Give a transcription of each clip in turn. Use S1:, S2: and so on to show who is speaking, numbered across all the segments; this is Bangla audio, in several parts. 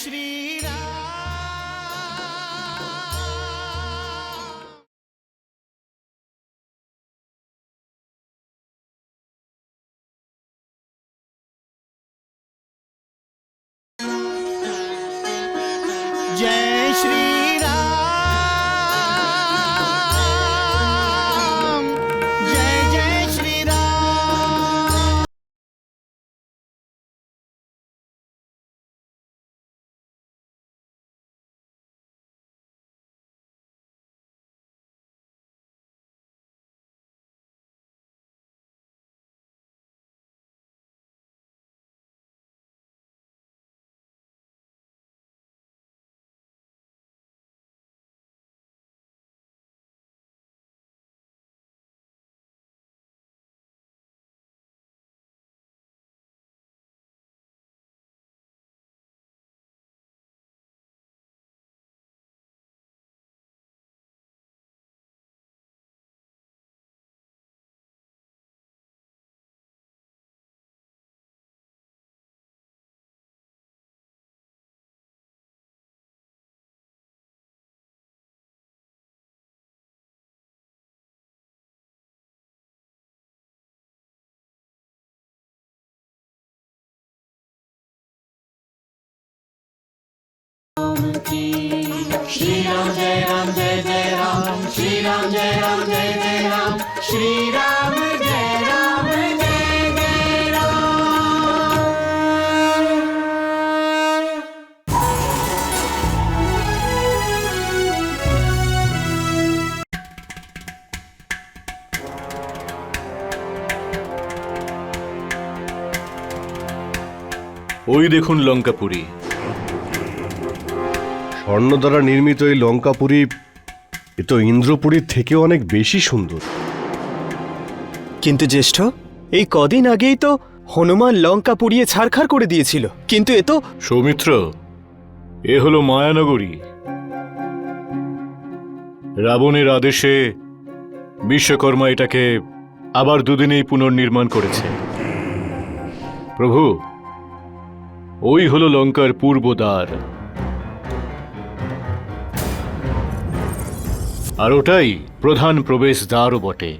S1: जय श्री राम, जय जय श्री राम। श्री राम जय राम जय जय राम, श्री राम जय राम जय जय राम, श्री राम जय राम जय जय राम।
S2: ওই দেখুন লঙ্কাপুরী।
S3: স্বর্ণ দ্বারা নির্মিত এই লঙ্কাপুরী এ তো ইন্দ্রপুরীর থেকেও অনেক বেশি সুন্দর।
S4: কিন্তু জ্যেষ্ঠ, এই কদিন আগেই তো হনুমান লঙ্কা পুড়িয়ে ছারখার করে দিয়েছিল, কিন্তু এ তো
S2: সৌমিত্র, এ হলো মায়ানগরী। রাবণের আদেশে বিশ্বকর্মা এটাকে আবার দুদিনেই পুনর্নির্মাণ করেছে। প্রভু, ওই হলো লঙ্কার পূর্ব দ্বার, আর ওটাই প্রধান প্রবেশ দ্বারও বটে।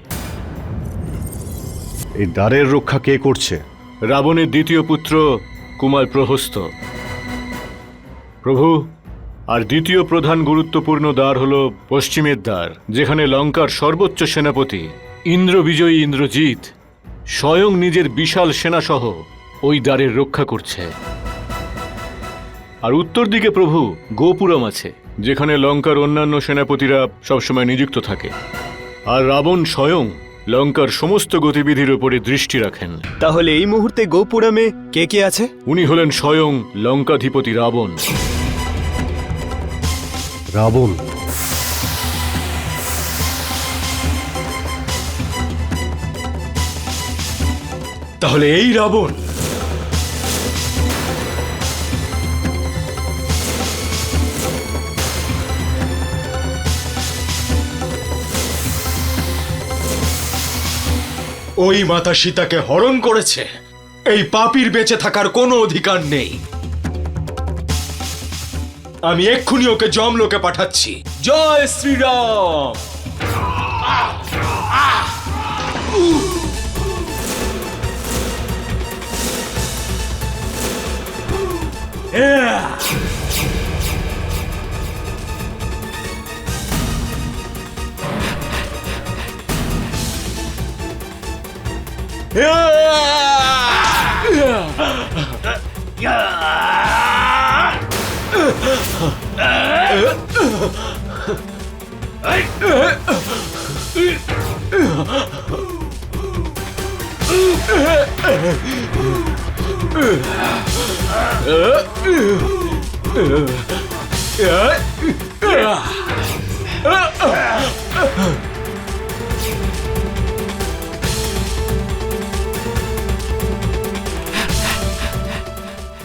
S3: এই দ্বারের রক্ষা কে করছে?
S2: রাবণের দ্বিতীয় পুত্র কুমার প্রহস্ত। প্রভু, আর দ্বিতীয় প্রধান গুরুত্বপূর্ণ দ্বার হল পশ্চিমের দ্বার, যেখানে লঙ্কার সর্বোচ্চ সেনাপতি ইন্দ্রবিজয়ী ইন্দ্রজিৎ স্বয়ং নিজের বিশাল সেনাসহ ওই দ্বারের রক্ষা করছে। আর উত্তর দিকে প্রভু গোপুরম আছে, যেখানে লঙ্কার অন্যান্য সেনাপতিরা সবসময় নিযুক্ত থাকে। আর রাবণ স্বয়ং লঙ্কার সমস্ত গতিবিধির উপরে দৃষ্টি রাখেন।
S4: তাহলে এই মুহূর্তে গোপুরমে কে কে আছে?
S2: উনি হলেন স্বয়ং লঙ্কাধিপতি রাবণ।
S3: রাবণ?
S5: তাহলে এই রাবণ? ওই মাতা সীতাকে হরণ করেছে। এই পাপীর বেঁচে থাকার কোনো অধিকার নেই। আমি এক্ষুনি ওকে যমলোকে পাঠাচ্ছি। জয় শ্রীরাম।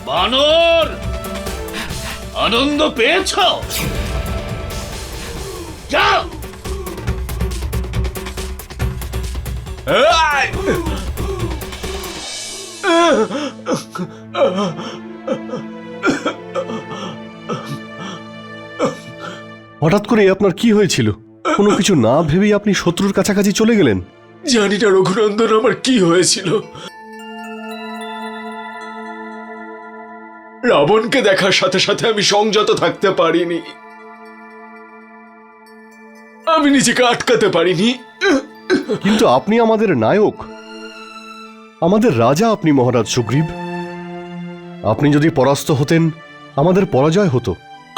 S6: বানর, আনন্দ পেয়েছ? যাও।
S3: হঠাৎ করে আপনার কি হয়েছিল? কোনো কিছু না ভেবেই আপনি শত্রুর কাছাকাছি চলে গেলেন।
S5: জানি না রঘুনন্দন, আমার কি হয়েছিল। রাবণকে দেখার সাথে সাথে আমি সংযত থাকতে পারিনি, আমি নিজেকে আটকাতে পারিনি।
S3: কিন্তু আপনি আমাদের নায়ক, আমাদের রাজা আপনি মহারাজ সুগ্রীব। আপনি যদি পরাস্ত হতেন, আমাদের পরাজয় হতো।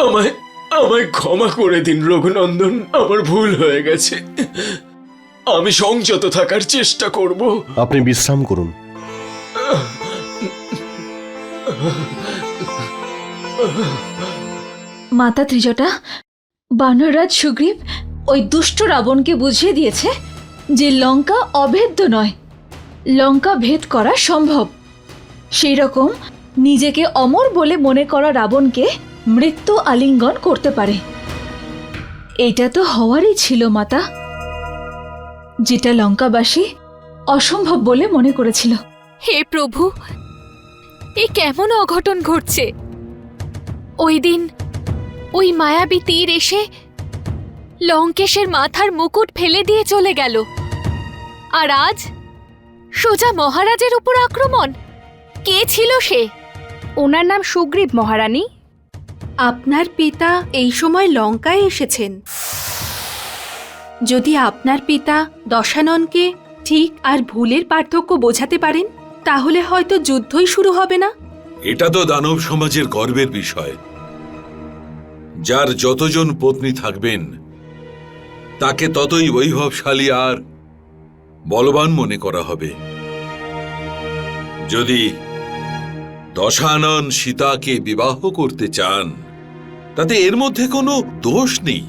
S5: আমায় আমায় ক্ষমা করে দিন রঘুনন্দন, আমার ভুল হয়ে গেছে। আমি সংযত থাকার চেষ্টা করব।
S3: আপনি বিশ্রাম করুন।
S7: মাতা ত্রিজটা, বানররাজ সুগ্রীব ওই দুষ্ট রাবণকে বুঝিয়ে দিয়েছে যে লঙ্কা অভেদ্য নয়, লঙ্কা ভেদ করা সম্ভব। সেই রকম নিজেকে অমর বলে মনে করা রাবণকে মৃত্যু আলিঙ্গন করতে পারে। এটা তো হওয়ারই ছিল মাতা, যেটা লঙ্কাবাসী অসম্ভব বলে মনে করেছিল।
S8: হে প্রভু, এ কেমন অঘটন ঘটছে! ওই দিন ওই মায়াবী তীর এসে লঙ্কেশের মাথার মুকুট ফেলে দিয়ে চলে গেল, আর আজ সোজা মহারাজের উপর আক্রমণ। কে ছিল সে?
S9: ওনার নাম সুগ্রীব মহারানী। আপনার পিতা এই সময় লঙ্কায় এসেছেন। যদি আপনার পিতা দশাননকে ঠিক আর ভুলের পার্থক্য বোঝাতে পারেন, তাহলে হয়তো যুদ্ধই শুরু হবে না।
S10: এটা তো দানব সমাজের গর্বের বিষয়। যার যতজন পত্নী থাকবেন তাকে ততই বৈভবশালী আর বলবান মনে করা হবে। যদি দশানন সীতাকে বিবাহ করতে চান, তাতে এর মধ্যে কোনো দোষ নেই।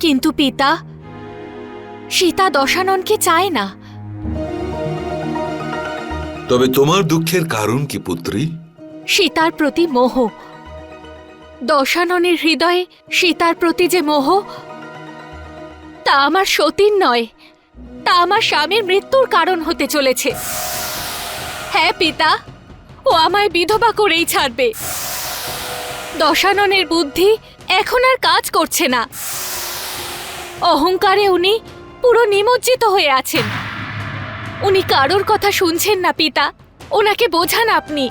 S8: কিন্তু পিতা, সীতা দশাননকে চায় না।
S10: তবে তোমার দুঃখের কারণ কি পুত্রী?
S8: সীতার প্রতি মোহ। দশাননের হৃদয়ে সীতার প্রতি যে মোহ, তা আমার সতীর নয়, তা আমার স্বামীর মৃত্যুর কারণ হতে চলেছে। হ্যাঁ পিতা, ও আমায় বিধবা করেই ছাড়বে। দশাননের বুদ্ধি এখন আর কাজ করছে না। অহংকারে উনি পুরো নিমজ্জিত হয়ে আছেন। উনি কারোর কথা শুনছেন না পিতা, ওনাকে বোঝান আপনি।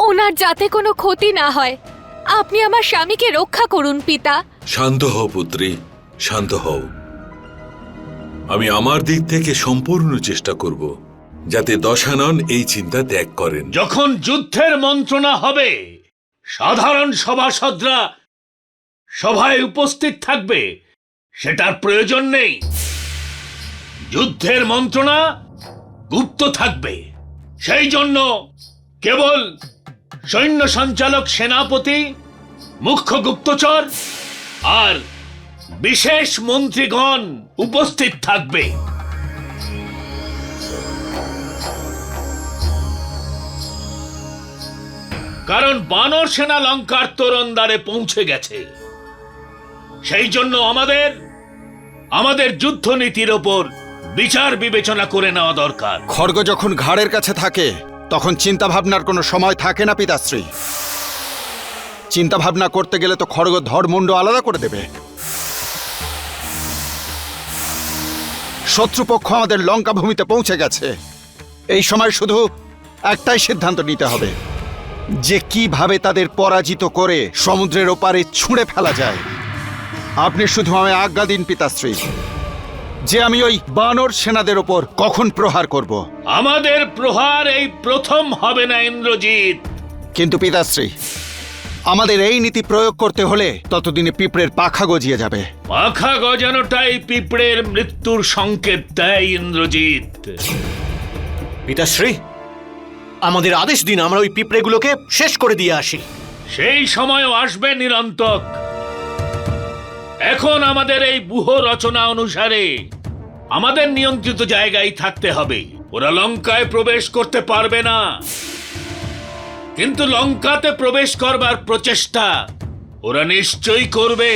S8: ওনার যাতে কোনো ক্ষতি না হয়, আপনি আমার স্বামীকে রক্ষা করুন পিতা।
S10: শান্ত হও পুত্রী, শান্ত হও। আমি আমার দিক থেকে সম্পূর্ণ চেষ্টা করব যাতে দশানন এই চিন্তা ত্যাগ করেন।
S6: যখন যুদ্ধের মন্ত্রণা হবে, সাধারণ সভাসদরা সভায় উপস্থিত থাকবে, সেটার প্রয়োজন নেই। যুদ্ধের মন্ত্রণা গুপ্ত থাকবে। সেই জন্য কেবল সৈন্য সঞ্চালক, সেনাপতি, মুখ্য গুপ্তচর আর বিশেষ মন্ত্রীগণ উপস্থিত থাকবে। কারণ বানর সেনা লঙ্কার তোরণদ্বারে পৌঁছে গেছে। সেই জন্য আমাদের যুদ্ধনীতির ওপর বিচার বিবেচনা করে নেওয়া দরকার।
S11: খড়গ যখন ঘাড়ের কাছে থাকে, তখন চিন্তা ভাবনার কোনো সময় থাকে না পিতাশ্রী। চিন্তা ভাবনা করতে গেলে তো খড়গ ধড়মুণ্ড আলাদা করে দেবে। শত্রুপক্ষ আমাদের লঙ্কা ভূমিতে পৌঁছে গেছে। এই সময় শুধু একটাই সিদ্ধান্ত নিতে হবে যে কিভাবে তাদের পরাজিত করে সমুদ্রের ওপারে ছুঁড়ে ফেলা যায়। আপনি শুধু আমায় আজ্ঞা দিন পিতাশ্রী, যে আমি ওই বানর সেনাদের ওপর কখন প্রহার করব।
S6: আমাদের প্রহার এই প্রথম হবে না ইন্দ্রজিৎ।
S11: কিন্তু পিতাশ্রী, আমাদের এই নীতি প্রয়োগ করতে হলে ততদিনে পিঁপড়ের পাখা গজিয়ে যাবে।
S6: পাখা গজানোটাই পিঁপড়ের মৃত্যুর সংকেত দেয় ইন্দ্রজিৎ।
S4: পিতাশ্রী, আমাদের আদেশ দিন, আমরা ওই পিঁপড়েগুলোকে শেষ করে দিয়ে আসি।
S6: সেই সময়ও আসবে নিরন্তক। এখন আমাদের এই ব্যূহ রচনা অনুসারে আমাদের নিয়ন্ত্রিত জায়গায় থাকতে হবে। ওরা লঙ্কায় প্রবেশ করতে পারবে না, কিন্তু লঙ্কাতে প্রবেশ করবার প্রচেষ্টা ওরা নিশ্চয়ই করবে।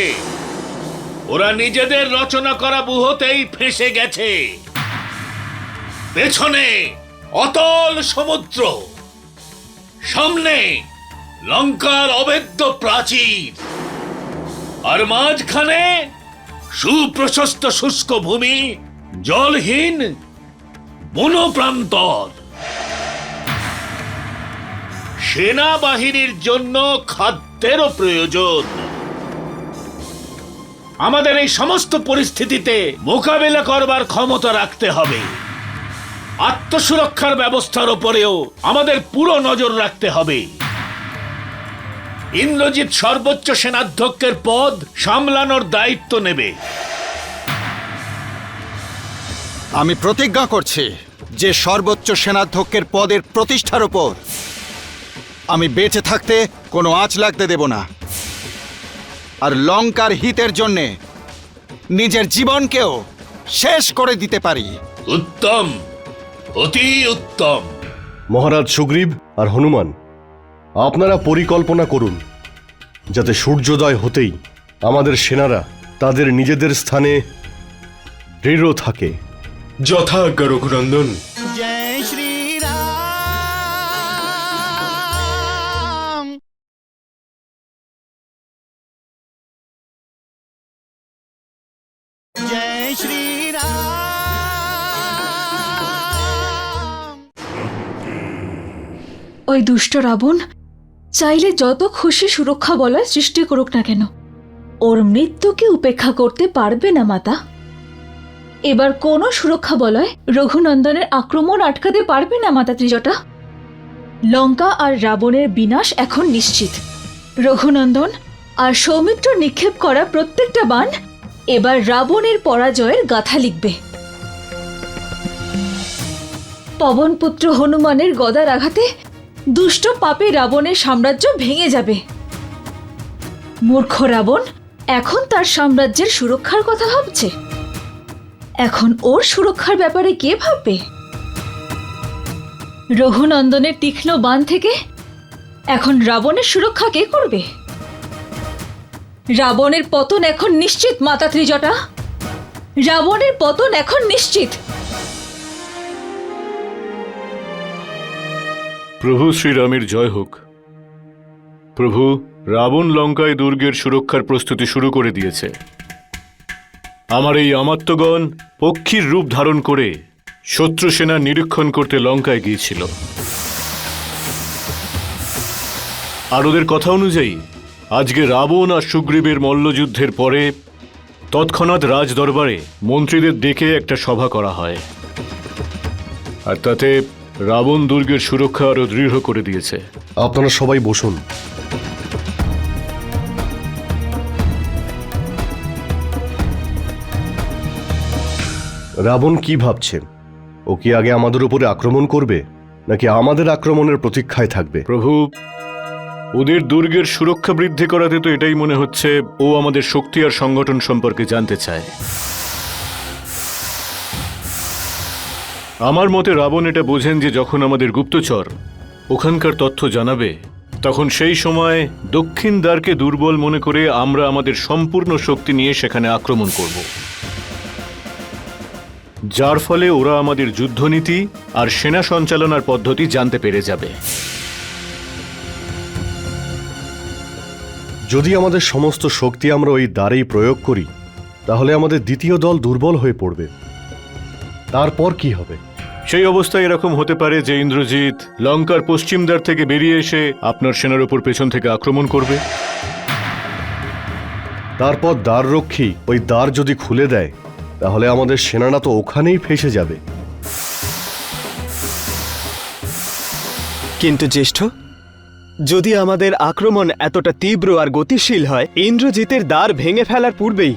S6: ওরা নিজেদের রচনা করা ব্যূহতেই ফেঁসে গেছে। পেছনে অতল সমুদ্র, সামনে লঙ্কার অভেদ্য প্রাচীর। আর মাঝখানে সুপ্রশস্ত শুষ্ক ভূমি, জলহীন বনপ্রান্তর। সেনাবাহিনীর জন্য খাদ্যেরও প্রয়োজন। আমাদের এই সমস্ত পরিস্থিতিতে মোকাবেলা করবার ক্ষমতা রাখতে হবে। আত্মসুরক্ষার ব্যবস্থার উপরেও আমাদের পুরো নজর রাখতে হবে। ইন্দ্রজিৎ সর্বোচ্চ সেনাধ্যক্ষের পদ সামলানোর দায়িত্ব নেবে।
S11: আমি প্রতিজ্ঞা করছি যে সর্বোচ্চ সেনাধ্যক্ষের পদের প্রতিষ্ঠার ওপর আমি বেঁচে থাকতে কোনো আঁচ লাগতে দেব না। আর লঙ্কার হিতের জন্যে নিজের জীবনকেও শেষ করে দিতে পারি।
S6: উত্তম, অতি উত্তম।
S3: মহারাজ সুগ্রীব আর হনুমান, আপনারা পরিকল্পনা করুন যাতে সূর্যোদয় হতেই আমাদের সেনারা তাদের নিজেদের স্থানে দৃঢ় থাকে।
S5: যথাজ্ঞা রঘুনন্দন।
S1: জয় শ্রী রাম। জয় শ্রী রাম।
S7: ওই দুষ্ট রাবণ চাইলে যত খুশি সুরক্ষা বলয় সৃষ্টি করুক না কেন, ওর মৃত্যুকে উপেক্ষা করতে পারবে না মাতা। এবার কোনো সুরক্ষা বলয় রঘুনন্দনের আক্রমণ আটকাতে পারবে না মাতা ত্রিজটা। লঙ্কা আর রাবণের বিনাশ এখন নিশ্চিত। রঘুনন্দন আর সৌমিত্র নিক্ষেপ করা প্রত্যেকটা বাণ এবার রাবণের পরাজয়ের গাথা লিখবে। পবনপুত্র হনুমানের গদার আঘাতে দুষ্ট পাপী রাবণের সাম্রাজ্য ভেঙে যাবে। মূর্খ রাবণ এখন তার সাম্রাজ্যের সুরক্ষার কথা ভাবছে। এখন ওর সুরক্ষার ব্যাপারে কে ভাববে? রঘুনন্দনের তীক্ষ্ণ বাণ থেকে এখন রাবণের সুরক্ষা কে করবে? রাবণের পতন এখন নিশ্চিত মাতা ত্রিজটা। রাবণের পতন এখন নিশ্চিত।
S2: প্রভু শ্রীরামের জয় হোক। প্রভু, রাবণ লঙ্কায় দুর্গের সুরক্ষার প্রস্তুতি শুরু করে দিয়েছে। আমার এই আমাত্যগণ পক্ষীর রূপ ধারণ করে শত্রু সেনা নিরীক্ষণ করতে লঙ্কায় গিয়েছিল। আর ওদের কথা অনুযায়ী আজকে রাবণ আর সুগ্রীবের মল্লযুদ্ধের পরে তৎক্ষণাৎ রাজ দরবারে মন্ত্রীদের ডেকে একটা সভা করা হয়, আর তাতে রাবণ দুর্গের সুরক্ষা আরো দৃঢ় করে দিয়েছে।
S3: আপনারা সবাই বসুন। রাবণ কি ভাবছে? ও কি আগে আমাদের উপরে আক্রমণ করবে, নাকি আমাদের আক্রমণের প্রতীক্ষায় থাকবে?
S2: প্রভু, ওদের দুর্গের সুরক্ষা বৃদ্ধি করাতে তো এটাই মনে হচ্ছে ও আমাদের শক্তি আর সংগঠন সম্পর্কে জানতে চায়। আমার মতে রাবণ এটা বোঝেন যে যখন আমাদের গুপ্তচর ওখানকার তথ্য জানাবে, তখন সেই সময় দক্ষিণ দ্বারকে দুর্বল মনে করে আমরা আমাদের সম্পূর্ণ শক্তি নিয়ে সেখানে আক্রমণ করব, যার ফলে ওরা আমাদের যুদ্ধনীতি আর সেনা সঞ্চালনার পদ্ধতি জানতে পেরে যাবে।
S3: যদি আমাদের সমস্ত শক্তি আমরা ওই দ্বারেই প্রয়োগ করি, তাহলে আমাদের দ্বিতীয় দল দুর্বল হয়ে পড়বে। তারপর কি হবে?
S2: সেই অবস্থায় এরকম হতে পারে যে ইন্দ্রজিৎ লঙ্কার পশ্চিম দ্বার থেকে বেরিয়ে এসে আপনার সেনার উপর পেছন থেকে আক্রমণ করবে।
S3: তারপর দ্বাররক্ষী ওই দ্বার যদি খুলে দেয়, তাহলে আমাদের সেনারা তো ওখানেই ফেঁসে যাবে।
S4: কিন্তু জ্যেষ্ঠ, যদি আমাদের আক্রমণ এতটা তীব্র আর গতিশীল হয়, ইন্দ্রজিতের দ্বার ভেঙে ফেলার পূর্বেই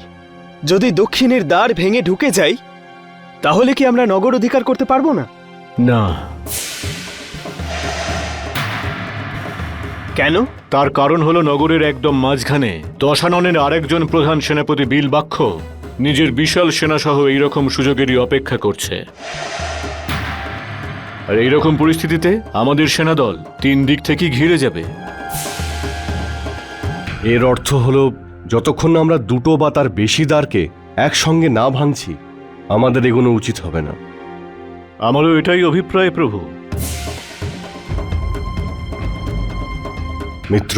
S4: যদি দক্ষিণের দ্বার ভেঙে ঢুকে যাই, তাহলে কি আমরা নগর অধিকার করতে পারবো না?
S2: না।
S4: কেন?
S2: তার কারণ হলো নগরের একদম মাঝখানে দশাননের আরেকজন প্রধান সেনাপতি বিলবাক্ষ নিজের বিশাল সেনাসহ এইরকম সুযোগেরই অপেক্ষা করছে। আর এইরকম পরিস্থিতিতে আমাদের সেনাদল 3 দিক থেকেই ঘিরে যাবে।
S3: এর অর্থ হলো যতক্ষণ না আমরা দুটো বা তার বেশি দ্বারকে একসঙ্গে না ভাঙছি, আমাদের এগোনো উচিত হবে না।
S2: আমারও এটাই অভিপ্রায় প্রভু।
S3: মিত্র,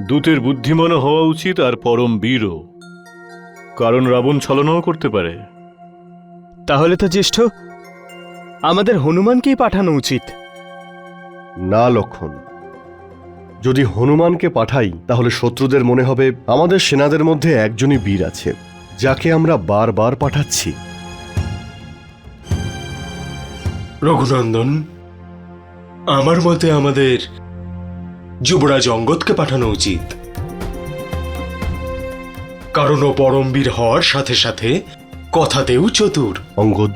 S2: দূতের বুদ্ধিমানও হওয়া উচিত আর পরম বীরও, কারণ রাবণ ছলনাও করতে পারে।
S4: তাহলে তো জ্যেষ্ঠ আমাদের হনুমানকেই পাঠানো উচিত।
S3: না লক্ষণ, যদি হনুমানকে পাঠাই তাহলে শত্রুদের মনে হবে আমাদের সেনাদের মধ্যে একজনই বীর আছে, যাকে আমরা বারবার পাঠাচ্ছি।
S5: রঘুনন্দন, আমার মতে আমাদের যুবরাজ অঙ্গদকে পাঠানো উচিত, কারণ ও পরমবীর হওয়ার সাথে সাথে কথাতেও চতুর।
S3: অঙ্গদ,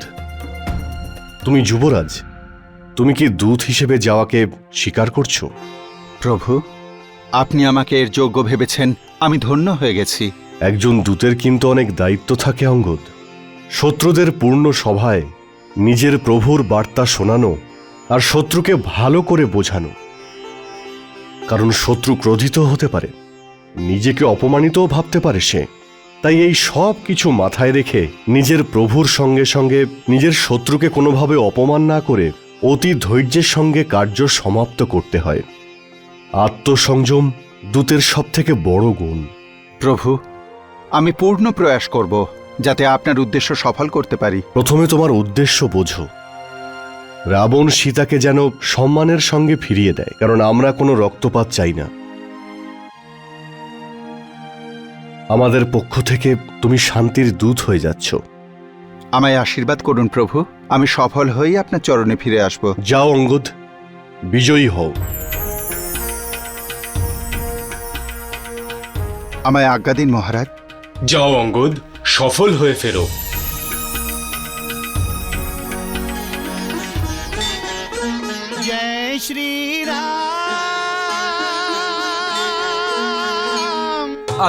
S3: তুমি যুবরাজ, তুমি কি দূত হিসেবে যাওয়াকে স্বীকার করছো?
S11: প্রভু, আপনি আমাকে এর যোগ্য ভেবেছেন, আমি ধন্য হয়ে গেছি।
S3: একজন দূতের কিন্তু অনেক দায়িত্ব থাকে অঙ্গদ। শত্রুদের পূর্ণ সভায় নিজের প্রভুর বার্তা শোনানো আর শত্রুকে ভালো করে বোঝানো, কারণ শত্রু ক্রোধিত হতে পারে, নিজেকে অপমানিতও ভাবতে পারে সে। তাই এই সব কিছু মাথায় রেখে নিজের প্রভুর সঙ্গে সঙ্গে নিজের শত্রুকে কোনোভাবে অপমান না করে অতি ধৈর্যের সঙ্গে কার্য সমাপ্ত করতে হয়। আত্মসংযম দূতের সবথেকে বড় গুণ।
S11: প্রভু, আমি পূর্ণ প্রয়াস করব যাতে আপনার উদ্দেশ্য সফল করতে পারি।
S3: প্রথমে তোমার উদ্দেশ্য বোঝো। রাবণ সীতাকে যেন সম্মানের সঙ্গে ফিরিয়ে দেয়, কারণ আমরা কোনো রক্তপাত চাই না। আমাদের পক্ষ থেকে তুমি শান্তির দূত হয়ে যাচ্ছ।
S11: আমায় আশীর্বাদ করুন প্রভু, আমি সফল হয়েই আপনার চরণে ফিরে আসব।
S3: যাও অঙ্গদ, বিজয়ী হও।
S11: আমায় আজ্ঞা দিন মহারাজ।
S5: যাও অঙ্গদ, সফল হয়ে ফেরো।
S1: जय श्री राम।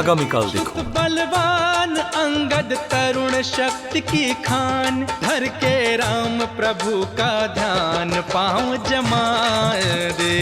S12: আগামীকাল দেখুন
S1: बलवान अंगद तरुण शक्ति की खान, धर के राम प्रभु का ध्यान पाँव जमा दे।